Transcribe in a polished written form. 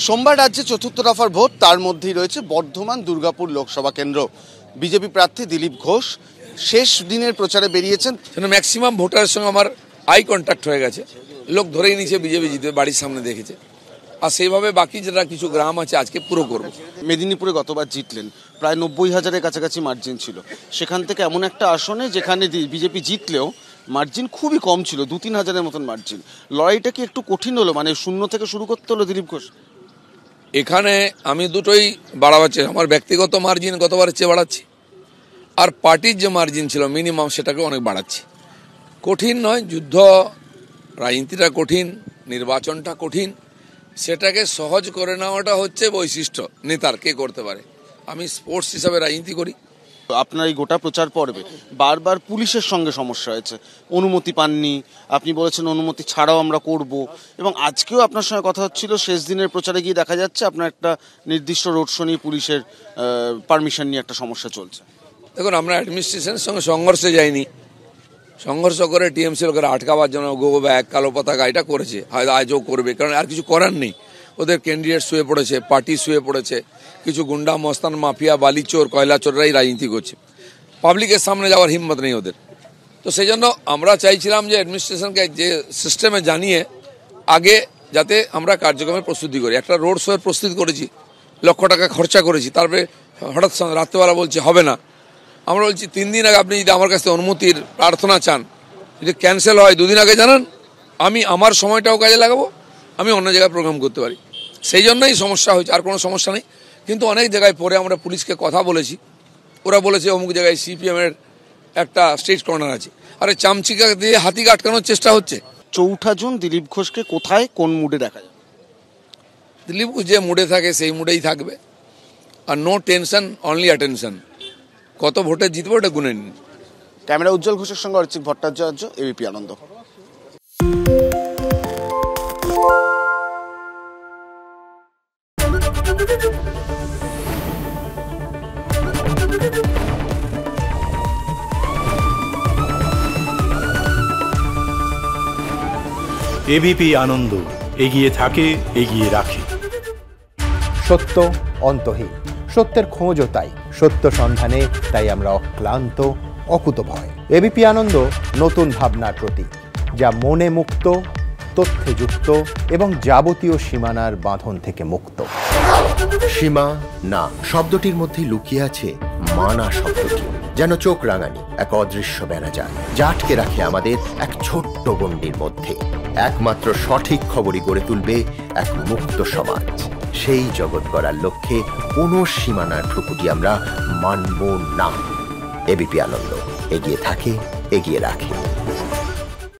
সোমবার রাজ্যে চতুর্থ দফার ভোট, তার মধ্যেই রয়েছে বর্ধমান দুর্গাপুর লোকসভা কেন্দ্র। বিজেপি প্রার্থী দিলীপ ঘোষ শেষ দিনের প্রচারে বেরিয়েছেন। ম্যাক্সিমাম ভোটারের সঙ্গে আমার আই কন্ট্যাক্ট হয়ে গেছে, লোক ধরেই নিচ্ছে বিজেপি জিতবে, বাড়ির সামনে দেখেছে। আর সেইভাবে বাকি যেটা কিছু গ্রাম আছে আজকে পুরো করবো। মেদিনীপুরে গতবার জিতলেন, প্রায় 90,000-এর কাছাকাছি মার্জিন ছিল। সেখান থেকে এমন একটা আসনে যেখানে বিজেপি জিতলেও মার্জিন খুবই কম ছিল, 2-3 হাজারের মতন মার্জিন। লড়াইটা কি একটু কঠিন হলো, মানে শূন্য থেকে শুরু করতে হলো দিলীপ ঘোষ? এখানে আমি দুটোই বাড়াচ্ছি, আমার ব্যক্তিগত মার্জিন গতবারের চেয়ে বাড়াচ্ছি, আর পার্টির যে মার্জিন ছিল মিনিমাম সেটাকে অনেক বাড়াচ্ছি। কঠিন নয়, যুদ্ধ রাজনীতিটা কঠিন, নির্বাচনটা কঠিন, সেটাকে সহজ করে নেওয়াটা হচ্ছে বৈশিষ্ট্য নেতার, কে করতে পারে। আমি স্পোর্টস হিসাবে রাজনীতি করি। আপনার এই গোটা প্রচার পর্বে বারবার পুলিশের সঙ্গে সমস্যা হয়েছে, অনুমতি পাননি, আপনি বলেছেন অনুমতি ছাড়াও আমরা করব, এবং আজকেও আপনার সঙ্গে কথা হচ্ছিল, শেষ দিনের প্রচারে গিয়ে দেখা যাচ্ছে আপনার একটা নির্দিষ্ট রোড শো নিয়ে পুলিশের পারমিশন নিয়ে একটা সমস্যা চলছে। দেখুন, আমরা অ্যাডমিনিস্ট্রেশনের সঙ্গে সংঘর্ষে যাইনি, সংঘর্ষ করে টিএমসি লোকেরা আটকাবার জন্য গো ব্যাগ, কালো পতাকা এটা করেছে, হয়তো আজও করবে, কারণ আর কিছু করার নেই। ওদের ক্যান্ডিডেট শুয়ে পড়েছে, পার্টি শুয়ে পড়েছে, কিছু গুন্ডা মস্তান মাফিয়া বালিচোর কয়লা চোররাই রাজনীতি করছে, পাবলিকের সামনে যাওয়ার হিম্মত নেই ওদের। তো সেই জন্য আমরা চাইছিলাম যে অ্যাডমিনিস্ট্রেশনকে যে সিস্টেমে জানিয়ে আগে যাতে আমরা কার্যক্রমের প্রস্তুতি করি। একটা রোড শোয়ের প্রস্তুতি করেছি, লক্ষ টাকা খরচা করেছি, তারপরে হঠাৎ রাত্রেবেলা বলছে হবে না। আমরা বলছি 3 দিন আগে আপনি যদি আমার কাছে অনুমতির প্রার্থনা চান, যদি ক্যান্সেল হয় 2 দিন আগে জানান, আমি আমার সময়টাও কাজে লাগাবো, আমি অন্য জায়গায় প্রোগ্রাম করতে পারি। সেই জন্যই সমস্যা হয়েছে, আর কোনো সমস্যা নেই। কিন্তু অনেক জায়গায় পরে আমরা পুলিশকে কথা বলেছি, ওরা বলেছে অমুক জায়গায় সিপিএমের একটা স্টেট কর্নার আছে, আরে চামচিকা দিয়ে হাতিকে আটকানোর চেষ্টা হচ্ছে। 4 জুন দিলীপ ঘোষকে কোথায় কোন মুডে দেখা যাবে? দিলীপ ঘোষ যে মুডে থাকে সেই মুডেই থাকবে, আর নো টেনশন, অনলি অ্যাটেনশন। কত ভোটে জিতবো ওটা গুনে নিন। ক্যামেরা উজ্জ্বল ঘোষের সঙ্গে অর্চিত ভট্টাচার্য, এবিপি আনন্দ। এবিপি আনন্দ, এগিয়ে থাকে, এগিয়ে রাখে। সত্য অন্তহীন, সত্যের খোঁজও তাই, সত্য সন্ধানে তাই আমরা অক্লান্ত, অকুতভয়। এবিপি আনন্দ নতুন ভাবনার প্রতীক, যা মনে মুক্ত, তথ্যে যুক্ত এবং যাবতীয় সীমানার বাঁধন থেকে মুক্ত। সীমা না শব্দটির মধ্যেই লুকিয়ে আছে মানা শব্দটি, যেন চোখ রাঙানি এক অদৃশ্য বেড়াজাল, যা আটকে রাখে আমাদের এক ছোট্ট গণ্ডির মধ্যে। একমাত্র সঠিক খবরই গড়ে তুলবে এক মুক্ত সমাজ। সেই জগৎ গড়ার লক্ষ্যে কোনো সীমানার ঠুকুটি আমরা মানব না। এবিপি আনন্দ, এগিয়ে থাকে, এগিয়ে রাখে।